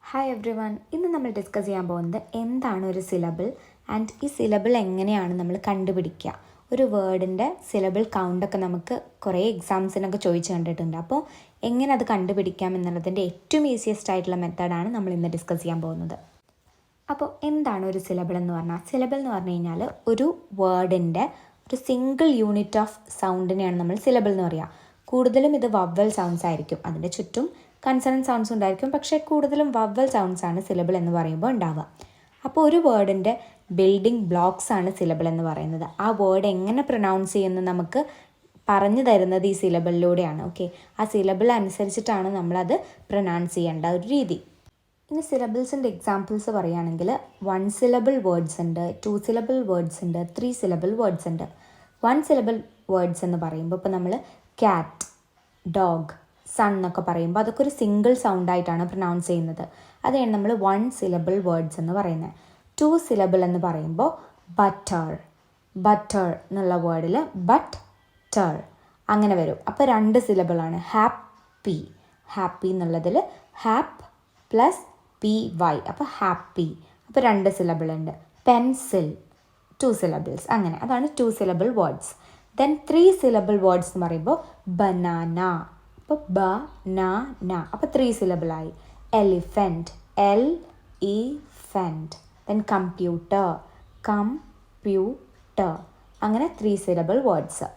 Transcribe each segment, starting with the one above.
Hi every one. ഇന്ന് നമ്മൾ discuss ചെയ്യാൻ പോകുന്നത് എന്താണ് ഒരു സിലബിൾ ആൻഡ് ഈ സിലബിൾ എങ്ങനെയാണ് നമ്മൾ കണ്ടുപിടിക്കുക. ഒരു വേർഡിൻ്റെ സിലബിൾ കൗണ്ടൊക്കെ നമുക്ക് കുറേ എക്സാംസിനൊക്കെ ചോദിച്ച് കണ്ടിട്ടുണ്ട്. അപ്പോൾ എങ്ങനെ അത് കണ്ടുപിടിക്കാം എന്നുള്ളതിൻ്റെ ഏറ്റവും ഈസിയസ്റ്റ് ആയിട്ടുള്ള മെത്തേഡാണ് നമ്മൾ ഇന്ന് ഡിസ്കസ് ചെയ്യാൻ പോകുന്നത്. അപ്പോൾ എന്താണ് ഒരു സിലബിൾ എന്ന് പറഞ്ഞാൽ? സിലബിൾ എന്ന് പറഞ്ഞു കഴിഞ്ഞാൽ ഒരു വേർഡിൻ്റെ ഒരു സിംഗിൾ യൂണിറ്റ് ഓഫ് സൗണ്ടിനെയാണ് നമ്മൾ സിലബിൾ എന്ന് പറയുക. കൂടുതലും ഇത് വവ്വൽ സൗണ്ട്സ് ആയിരിക്കും. അതിൻ്റെ ചുറ്റും കൺസണൻറ്റ് സൗണ്ട്സ് ഉണ്ടായിരിക്കും, പക്ഷേ കൂടുതലും വവ്വൽ സൗണ്ട്സ് ആണ് സിലബിൾ എന്ന് പറയുമ്പോൾ ഉണ്ടാവുക. അപ്പോൾ ഒരു വേർഡിൻ്റെ ബിൽഡിംഗ് ബ്ലോക്സ് ആണ് സിലബിൾ എന്ന് പറയുന്നത്. ആ വേർഡ് എങ്ങനെ പ്രൊനൗൺസ് ചെയ്യുന്നത് നമുക്ക് പറഞ്ഞു തരുന്നത് ഈ സിലബിളിലൂടെയാണ്. ഓക്കെ, ആ സിലബിൾ അനുസരിച്ചിട്ടാണ് നമ്മളത് പ്രൊനൗൺസ് ചെയ്യേണ്ട ഒരു രീതി. ഇനി സിലബിൾസിൻ്റെ എക്സാമ്പിൾസ് പറയുകയാണെങ്കിൽ 1 സിലബിൾ വേർഡ്സ് ഉണ്ട്, 2 സിലബിൾ വേർഡ്സ് ഉണ്ട്, 3 സിലബിൾ വേർഡ്സ് ഉണ്ട്. 1 സിലബിൾ വേർഡ്സ് എന്ന് പറയുമ്പോൾ ഇപ്പോൾ നമ്മൾ ക്യാറ്റ്, ഡോഗ്, സൺ എന്നൊക്കെ പറയുമ്പോൾ അതൊക്കെ ഒരു സിംഗിൾ സൗണ്ടായിട്ടാണ് പ്രൊനൗൺസ് ചെയ്യുന്നത്. അതാണ് നമ്മൾ 1 സിലബിൾ വേർഡ്സ് എന്ന് പറയുന്നത്. 2 സിലബിൾ എന്ന് പറയുമ്പോൾ ബട്ടർ, ബട്ടർ എന്നുള്ള വേർഡിൽ ബട്ടർ അങ്ങനെ വരും. അപ്പോൾ 2 സിലബിളാണ്. ഹാപ്പി, ഹാപ്പി എന്നുള്ളതിൽ ഹാപ്പ് പ്ലസ് PY, അപ്പോൾ ഹാപ്പി, അപ്പോൾ 2 സിലബിൾ ഉണ്ട്. പെൻസിൽ 2 സിലബിൾസ്, അങ്ങനെ അതാണ് 2 syllable words. Then 3 syllable words എന്ന് പറയുമ്പോൾ ബനാന, അപ്പോൾ ബനാന, അപ്പോൾ 3 സിലബിളായി. Elephant, LEFANT. Then computer, computer, അങ്ങനെ 3 സിലബിൾ വേർഡ്സ്.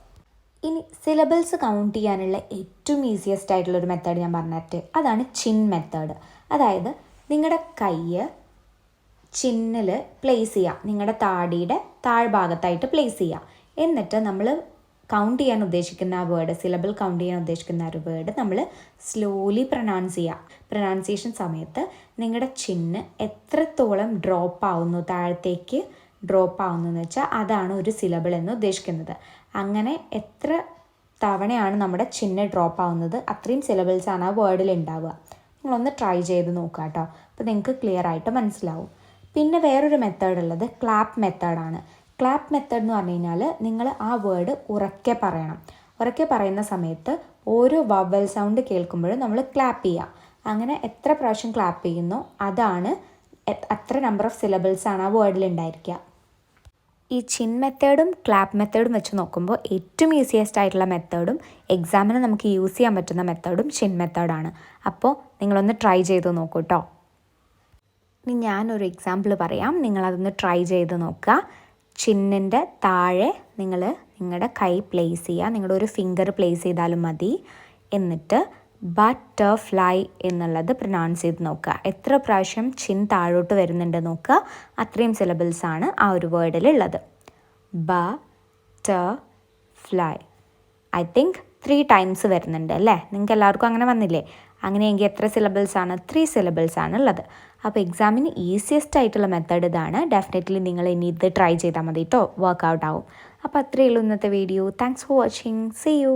ഇനി സിലബിൾസ് കൗണ്ട് ചെയ്യാനുള്ള ഏറ്റവും ഈസിയസ്റ്റ് ആയിട്ടുള്ളൊരു മെത്തേഡ് ഞാൻ പറഞ്ഞിട്ട്, അതാണ് ചിൻ മെത്തേഡ്. അതായത് നിങ്ങളുടെ കൈ ചിന്നിൽ പ്ലേസ് ചെയ്യുക, നിങ്ങളുടെ താടിയുടെ താഴ്ഭാഗത്തായിട്ട് പ്ലേസ് ചെയ്യുക. എന്നിട്ട് നമ്മൾ കൗണ്ട് ചെയ്യാൻ ഉദ്ദേശിക്കുന്ന ആ വേർഡ്, സിലബിൾ കൗണ്ട് ചെയ്യാൻ ഉദ്ദേശിക്കുന്ന ഒരു വേർഡ് നമ്മൾ സ്ലോലി പ്രൊനൗൺസ് ചെയ്യുക. പ്രൊനൗൺസിയേഷൻ സമയത്ത് നിങ്ങളുടെ ചിന്ന് എത്രത്തോളം ഡ്രോപ്പ് ആവുന്നു, താഴത്തേക്ക് ഡ്രോപ്പ് ആവുന്നു എന്ന് വെച്ചാൽ അതാണ് ഒരു സിലബിൾ എന്ന് ഉദ്ദേശിക്കുന്നത്. അങ്ങനെ എത്ര തവണയാണ് നമ്മുടെ ചിന്ന് ഡ്രോപ്പ് ആവുന്നത് അത്രയും സിലബിൾസാണ് ആ വേർഡിൽ ഉണ്ടാവുക. നിങ്ങളൊന്ന് ട്രൈ ചെയ്ത് നോക്കുക കേട്ടോ, അപ്പോൾ നിങ്ങൾക്ക് ക്ലിയർ ആയിട്ട് മനസ്സിലാവും. പിന്നെ വേറൊരു മെത്തേഡ് ഉള്ളത് ക്ലാപ്പ് മെത്തേഡാണ്. ക്ലാപ്പ് മെത്തേഡ് എന്ന് പറഞ്ഞു കഴിഞ്ഞാൽ നിങ്ങൾ ആ വേർഡ് ഉറക്കെ പറയണം. ഉറക്കെ പറയുന്ന സമയത്ത് ഓരോ വവൽ സൗണ്ട് കേൾക്കുമ്പോഴും നമ്മൾ ക്ലാപ്പ് ചെയ്യുക. അങ്ങനെ എത്ര പ്രാവശ്യം ക്ലാപ്പ് ചെയ്യുന്നോ അതാണ് അത്ര നമ്പർ ഓഫ് സിലബിൾസാണ് ആ വേർഡിൽ ഉണ്ടായിരിക്കുക. ഈ ചിൻ മെത്തേഡും ക്ലാപ്പ് മെത്തേഡും വെച്ച് നോക്കുമ്പോൾ ഏറ്റവും ഈസിയസ്റ്റ് ആയിട്ടുള്ള മെത്തേഡും എക്സാമിന് നമുക്ക് യൂസ് ചെയ്യാൻ പറ്റുന്ന മെത്തേഡും ചിൻ മെത്തേഡാണ്. അപ്പോൾ നിങ്ങളൊന്ന് ട്രൈ ചെയ്ത് നോക്കൂ കേട്ടോ. ഇനി ഞാനൊരു എക്സാമ്പിൾ പറയാം, നിങ്ങളതൊന്ന് ട്രൈ ചെയ്ത് നോക്കുക. ചിന്നിൻ്റെ താഴെ നിങ്ങൾ നിങ്ങളുടെ കൈ പ്ലേസ് ചെയ്യുക, നിങ്ങളുടെ ഒരു ഫിംഗർ പ്ലേസ് ചെയ്താലും മതി. എന്നിട്ട് ബട്ടർഫ്ലൈ എന്നുള്ളത് പ്രൊനൗൺസ് ചെയ്ത് നോക്കുക. എത്ര പ്രാവശ്യം ചിൻ താഴോട്ട് വരുന്നുണ്ട് നോക്കുക, അത്രയും സിലബിൾസാണ് ആ ഒരു വേർഡിലുള്ളത്. ബട്ടർഫ്ലൈ ഐ തിങ്ക് 3 ടൈംസ് വരുന്നുണ്ട് അല്ലേ? നിങ്ങൾക്ക് എല്ലാവർക്കും അങ്ങനെ വന്നില്ലേ? അങ്ങനെയെങ്കിൽ എത്ര സിലബിൾസാണ്? 3 സിലബിൾസാണ് ഉള്ളത്. അപ്പോൾ എക്സാമിന് ഈസിയസ്റ്റ് ആയിട്ടുള്ള മെത്തേഡ് ഇതാണ്. ഡെഫിനറ്റ്ലി നിങ്ങൾ ഇനി ഇത് ട്രൈ ചെയ്താൽ മതി കേട്ടോ, വർക്കൗട്ട് ആവും. അപ്പോൾ അത്രയേ ഉള്ളൂ ഇന്നത്തെ video. Thanks for watching. See U.